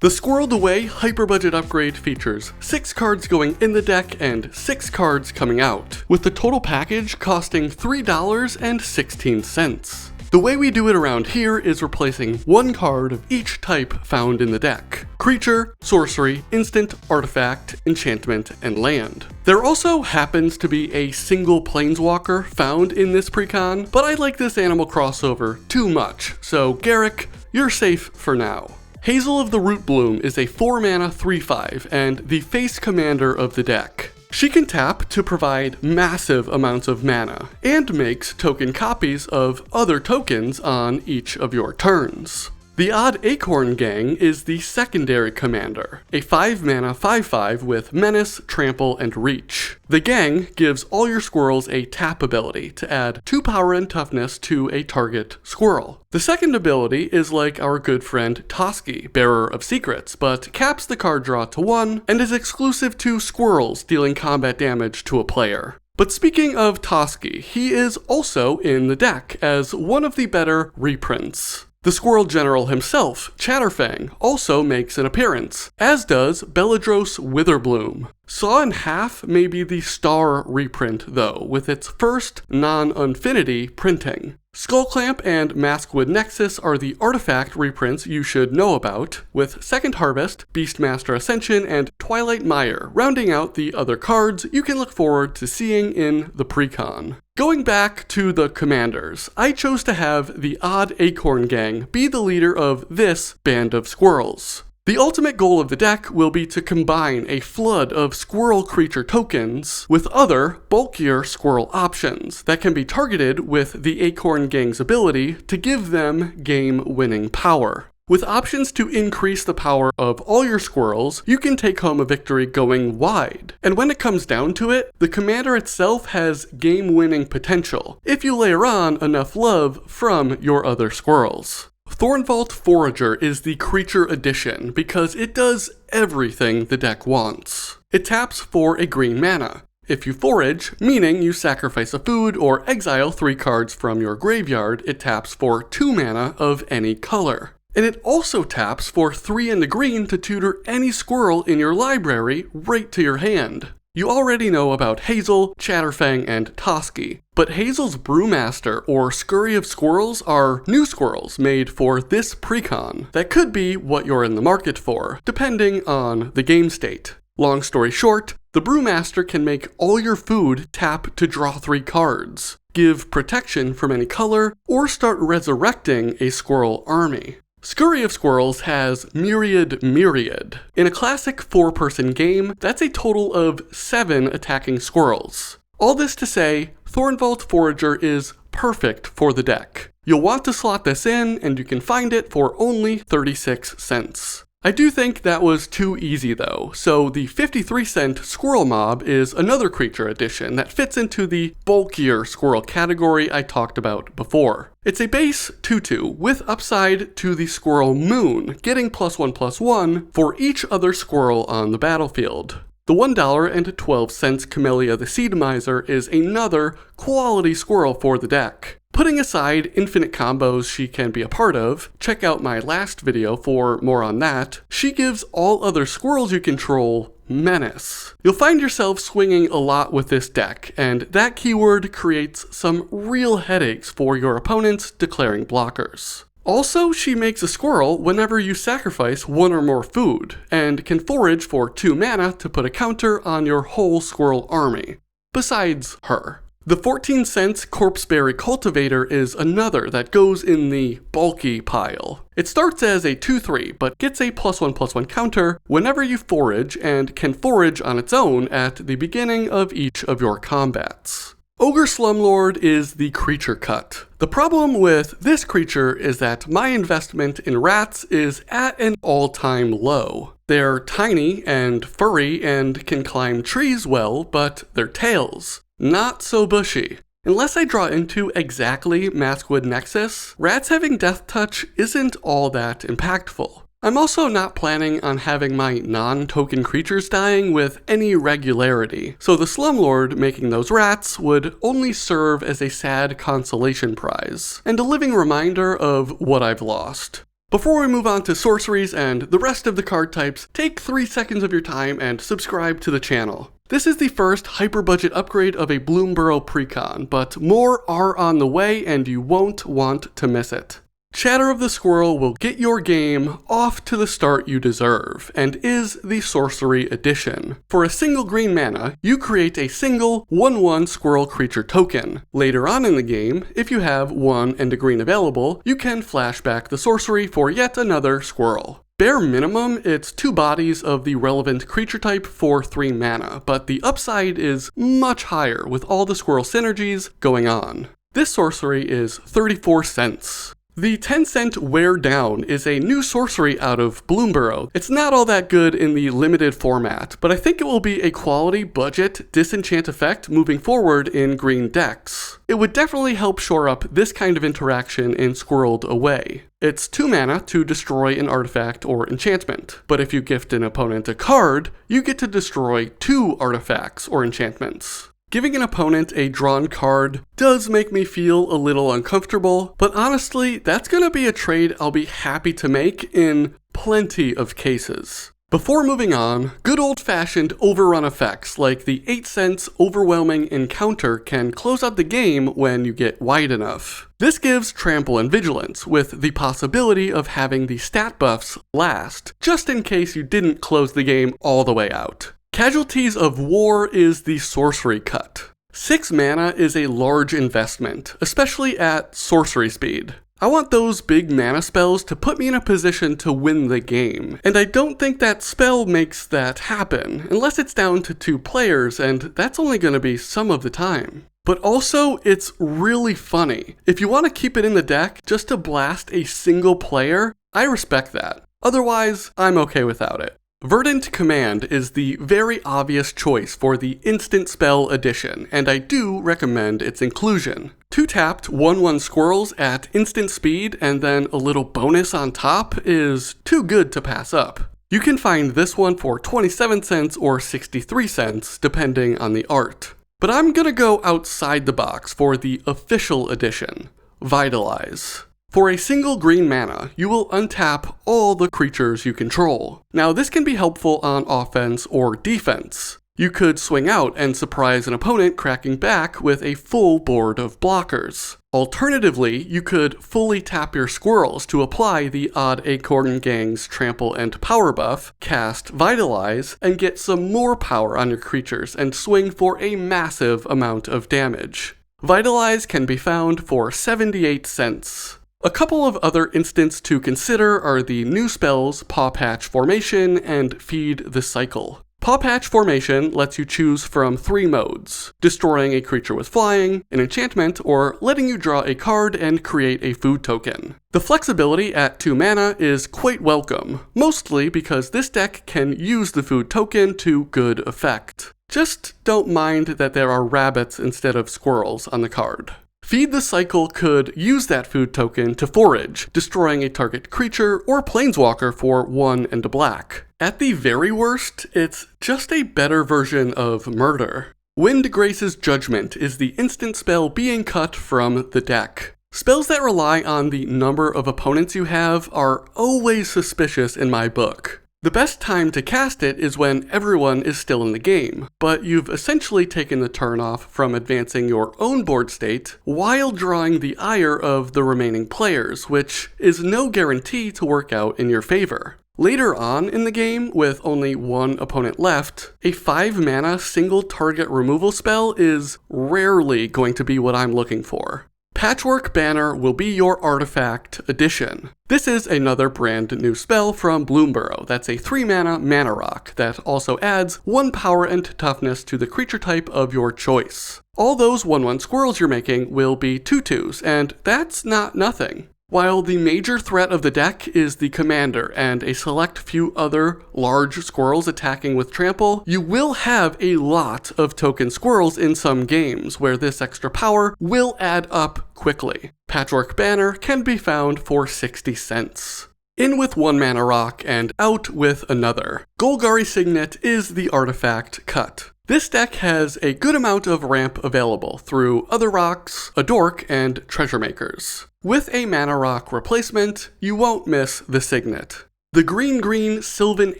The Squirreled Away Hyper Budget Upgrade features 6 cards going in the deck and 6 cards coming out, with the total package costing $3.16. The way we do it around here is replacing 1 card of each type found in the deck: creature, sorcery, instant, artifact, enchantment, and land. There also happens to be a single planeswalker found in this precon, but I like this animal crossover too much, so Garrick, you're safe for now. Hazel of the Root Bloom is a 4-mana 3/5 and the face commander of the deck. She can tap to provide massive amounts of mana, and makes token copies of other tokens on each of your turns. The Odd Acorn Gang is the secondary commander, a 5-mana 5/5 with Menace, Trample, and Reach. The gang gives all your squirrels a tap ability to add 2 power and toughness to a target squirrel. The second ability is like our good friend Pesky, Bearer of Secrets, but caps the card draw to 1 and is exclusive to squirrels dealing combat damage to a player. But speaking of Pesky, he is also in the deck as one of the better reprints. The Squirrel General himself, Chatterfang, also makes an appearance, as does Beladros Witherbloom. Saw in Half may be the star reprint though, with its first non-Unfinity printing. Skullclamp and Maskwood Nexus are the artifact reprints you should know about, with Second Harvest, Beastmaster Ascension, and Twilight Mire rounding out the other cards you can look forward to seeing in the precon. Going back to the commanders, I chose to have the Odd Acorn Gang be the leader of this band of squirrels. The ultimate goal of the deck will be to combine a flood of squirrel creature tokens with other, bulkier squirrel options that can be targeted with the Acorn Gang's ability to give them game-winning power. With options to increase the power of all your squirrels, you can take home a victory going wide. And when it comes down to it, the commander itself has game-winning potential, if you layer on enough love from your other squirrels. Thornvault Forager is the creature edition because it does everything the deck wants. It taps for a green mana. If you forage, meaning you sacrifice a food or exile 3 cards from your graveyard, it taps for 2 mana of any color. And it also taps for 3 in the green to tutor any squirrel in your library right to your hand. You already know about Hazel, Chatterfang, and Pesky, but Hazel's Brewmaster or Scurry of Squirrels are new squirrels made for this precon that could be what you're in the market for, depending on the game state. Long story short, the Brewmaster can make all your food tap to draw 3 cards, give protection from any color, or start resurrecting a squirrel army. Scurry of Squirrels has Myriad. In a classic 4-person game, that's a total of 7 attacking squirrels. All this to say, Thornvault Forager is perfect for the deck. You'll want to slot this in, and you can find it for only 36 cents. I do think that was too easy though, so the 53-cent Squirrel Mob is another creature addition that fits into the bulkier squirrel category I talked about before. It's a base 2/2 with upside to the Squirrel Moon, getting +1/+1 for each other squirrel on the battlefield. The $1.12 Camellia the Seed Miser is another quality squirrel for the deck. Putting aside infinite combos she can be a part of, check out my last video for more on that, she gives all other squirrels you control Menace. You'll find yourself swinging a lot with this deck, and that keyword creates some real headaches for your opponents declaring blockers. Also, she makes a squirrel whenever you sacrifice 1 or more food, and can forage for 2 mana to put a counter on your whole squirrel army. Besides her. The 14-cent Corpseberry Cultivator is another that goes in the bulky pile. It starts as a 2/3, but gets a +1/+1 counter whenever you forage, and can forage on its own at the beginning of each of your combats. Ogre Slumlord is the creature cut. The problem with this creature is that my investment in rats is at an all-time low. They're tiny and furry and can climb trees well, but their tails, not so bushy. Unless I draw into exactly Maskwood Nexus, rats having Death Touch isn't all that impactful. I'm also not planning on having my non-token creatures dying with any regularity, so the Slumlord making those rats would only serve as a sad consolation prize, and a living reminder of what I've lost. Before we move on to sorceries and the rest of the card types, take 3 seconds of your time and subscribe to the channel. This is the first hyper-budget upgrade of a Bloomburrow precon, but more are on the way and you won't want to miss it. Chatter of the Squirrel will get your game off to the start you deserve, and is the Sorcery Edition. For a single green mana, you create a single 1/1 Squirrel creature token. Later on in the game, if you have 1 and a green available, you can flash back the sorcery for yet another Squirrel. Bare minimum, it's 2 bodies of the relevant creature type for 3 mana, but the upside is much higher with all the Squirrel synergies going on. This sorcery is 34 cents. The 10-cent Wear Down is a new sorcery out of Bloomburrow. It's not all that good in the limited format, but I think it will be a quality budget disenchant effect moving forward in green decks. It would definitely help shore up this kind of interaction in Squirreled away. It's 2 mana to destroy an artifact or enchantment, but if you gift an opponent a card, you get to destroy 2 artifacts or enchantments. Giving an opponent a drawn card does make me feel a little uncomfortable, but honestly, that's gonna be a trade I'll be happy to make in plenty of cases. Before moving on, good old-fashioned overrun effects like the 8 cents Overwhelming Encounter can close out the game when you get wide enough. This gives Trample and Vigilance, with the possibility of having the stat buffs last, just in case you didn't close the game all the way out. Casualties of War is the sorcery cut. 6 mana is a large investment, especially at sorcery speed. I want those big mana spells to put me in a position to win the game, and I don't think that spell makes that happen, unless it's down to 2 players, and that's only going to be some of the time. But also, it's really funny. If you want to keep it in the deck just to blast a single player, I respect that. Otherwise, I'm okay without it. Verdant Command is the very obvious choice for the Instant Spell Edition, and I do recommend its inclusion. 2 tapped 1/1 Squirrels at instant speed and then a little bonus on top is too good to pass up. You can find this one for 27 cents or 63 cents, depending on the art. But I'm gonna go outside the box for the official edition, Vitalize. For a single green mana, you will untap all the creatures you control. Now this can be helpful on offense or defense. You could swing out and surprise an opponent cracking back with a full board of blockers. Alternatively, you could fully tap your squirrels to apply the Odd Acorn Gang's Trample and Power buff, cast Vitalize, and get some more power on your creatures and swing for a massive amount of damage. Vitalize can be found for 78 cents. A couple of other instants to consider are the new spells Paw Patch Formation and Feed the Cycle. Paw Patch Formation lets you choose from 3 modes: destroying a creature with flying, an enchantment, or letting you draw a card and create a food token. The flexibility at 2 mana is quite welcome, mostly because this deck can use the food token to good effect. Just don't mind that there are rabbits instead of squirrels on the card. Feed the Cycle could use that food token to forage, destroying a target creature or planeswalker for 1 and a black. At the very worst, it's just a better version of murder. Windgrace's Judgment is the instant spell being cut from the deck. Spells that rely on the number of opponents you have are always suspicious in my book. The best time to cast it is when everyone is still in the game, but you've essentially taken the turn off from advancing your own board state while drawing the ire of the remaining players, which is no guarantee to work out in your favor. Later on in the game, with only 1 opponent left, a 5 mana single target removal spell is rarely going to be what I'm looking for. Patchwork Banner will be your artifact addition. This is another brand new spell from Bloomburrow that's a 3 mana rock that also adds 1 power and toughness to the creature type of your choice. All those 1/1 squirrels you're making will be 2/2s, and that's not nothing. While the major threat of the deck is the commander and a select few other large squirrels attacking with trample, you will have a lot of token squirrels in some games where this extra power will add up quickly. Patchwork Banner can be found for 60 cents. In with 1 mana rock and out with another. Golgari Signet is the artifact cut. This deck has a good amount of ramp available through other rocks, a dork, and treasure makers. With a mana rock replacement, you won't miss the signet. The green Sylvan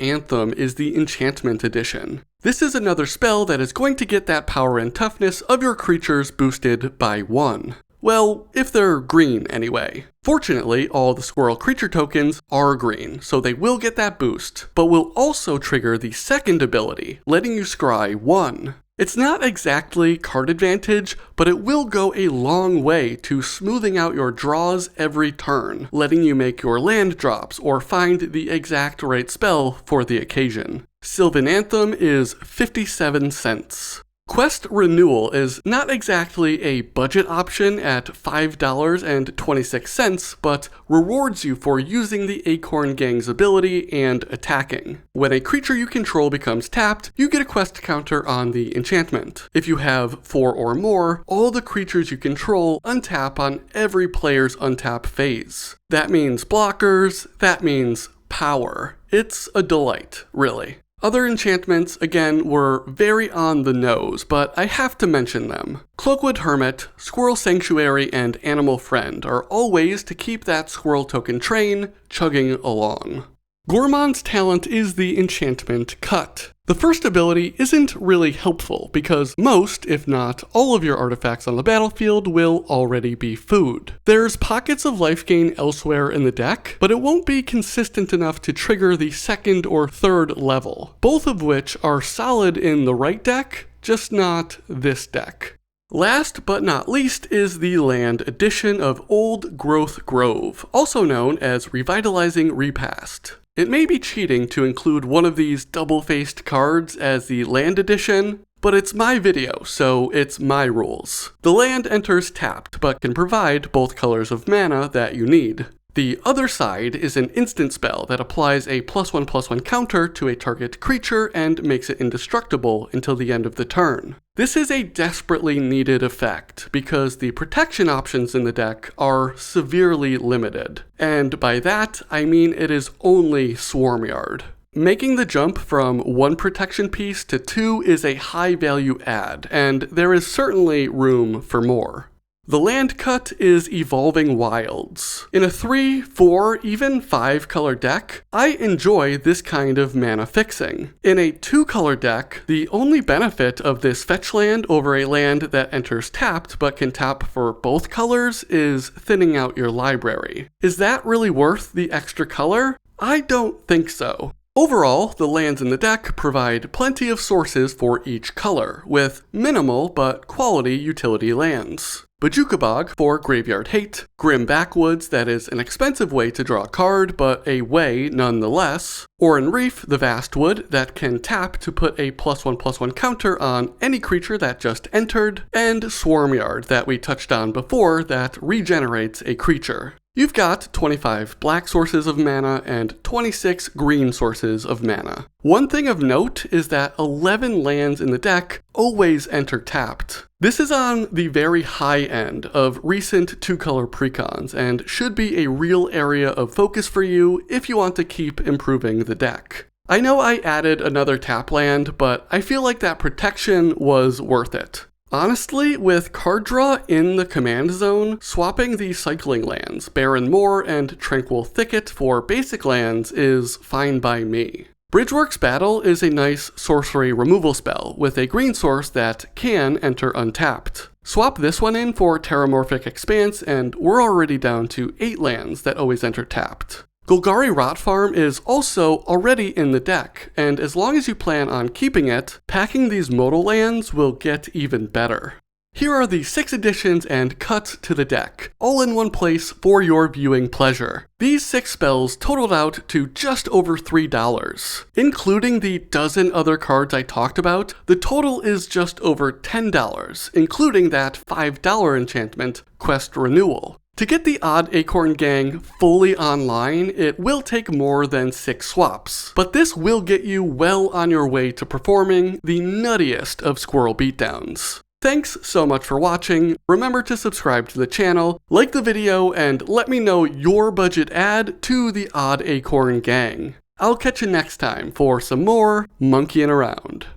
Anthem is the enchantment edition. This is another spell that is going to get that power and toughness of your creatures boosted by 1. Well, if they're green anyway. Fortunately, all the squirrel creature tokens are green, so they will get that boost, but will also trigger the second ability, letting you scry 1. It's not exactly card advantage, but it will go a long way to smoothing out your draws every turn, letting you make your land drops or find the exact right spell for the occasion. Sylvan Anthem is 57 cents. Quest Renewal is not exactly a budget option at $5.26, but rewards you for using the Acorn Gang's ability and attacking. When a creature you control becomes tapped, you get a quest counter on the enchantment. If you have 4 or more, all the creatures you control untap on every player's untap phase. That means blockers, that means power. It's a delight, really. Other enchantments, again, were very on the nose, but I have to mention them. Cloakwood Hermit, Squirrel Sanctuary, and Animal Friend are all ways to keep that squirrel token train chugging along. Gourmand's talent is the enchantment Cut. The first ability isn't really helpful because most, if not all of your artifacts on the battlefield will already be food. There's pockets of life gain elsewhere in the deck, but it won't be consistent enough to trigger the second or third level, both of which are solid in the right deck, just not this deck. Last but not least is the land edition of Old Growth Grove, also known as Revitalizing Repast. It may be cheating to include one of these double-faced cards as the land edition, but it's my video, so it's my rules. The land enters tapped, but can provide both colors of mana that you need. The other side is an instant spell that applies a +1/+1 counter to a target creature and makes it indestructible until the end of the turn. This is a desperately needed effect because the protection options in the deck are severely limited. And by that, I mean it is only Swarmyard. Making the jump from 1 protection piece to 2 is a high value add, and there is certainly room for more. The land cut is Evolving Wilds. In a 3, 4, even 5 color deck, I enjoy this kind of mana fixing. In a 2 color deck, the only benefit of this fetch land over a land that enters tapped but can tap for both colors is thinning out your library. Is that really worth the extra color? I don't think so. Overall, the lands in the deck provide plenty of sources for each color, with minimal but quality utility lands. Bojuka Bog for Graveyard Hate, Grim Backwoods that is an expensive way to draw a card, but a way nonetheless, Oran Reef the Vast Wood that can tap to put a +1/+1 counter on any creature that just entered, and Swarmyard that we touched on before that regenerates a creature. You've got 25 black sources of mana and 26 green sources of mana. One thing of note is that 11 lands in the deck always enter tapped. This is on the very high end of recent 2-color precons and should be a real area of focus for you if you want to keep improving the deck. I know I added another tap land, but I feel like that protection was worth it. Honestly, with card draw in the command zone, swapping the cycling lands, Barren Moor and Tranquil Thicket for basic lands is fine by me. Bridgeworks Battle is a nice sorcery removal spell with a green source that can enter untapped. Swap this one in for Terramorphic Expanse and we're already down to 8 lands that always enter tapped. Golgari Rot Farm is also already in the deck, and as long as you plan on keeping it, packing these modal lands will get even better. Here are the 6 additions and cuts to the deck, all in one place for your viewing pleasure. These 6 spells totaled out to just over $3. Including the dozen other cards I talked about, the total is just over $10, including that $5 enchantment, Quest Renewal. To get the Odd Acorn Gang fully online, it will take more than 6 swaps, but this will get you well on your way to performing the nuttiest of squirrel beatdowns. Thanks so much for watching, remember to subscribe to the channel, like the video, and let me know your budget add to the Odd Acorn Gang. I'll catch you next time for some more monkeying around.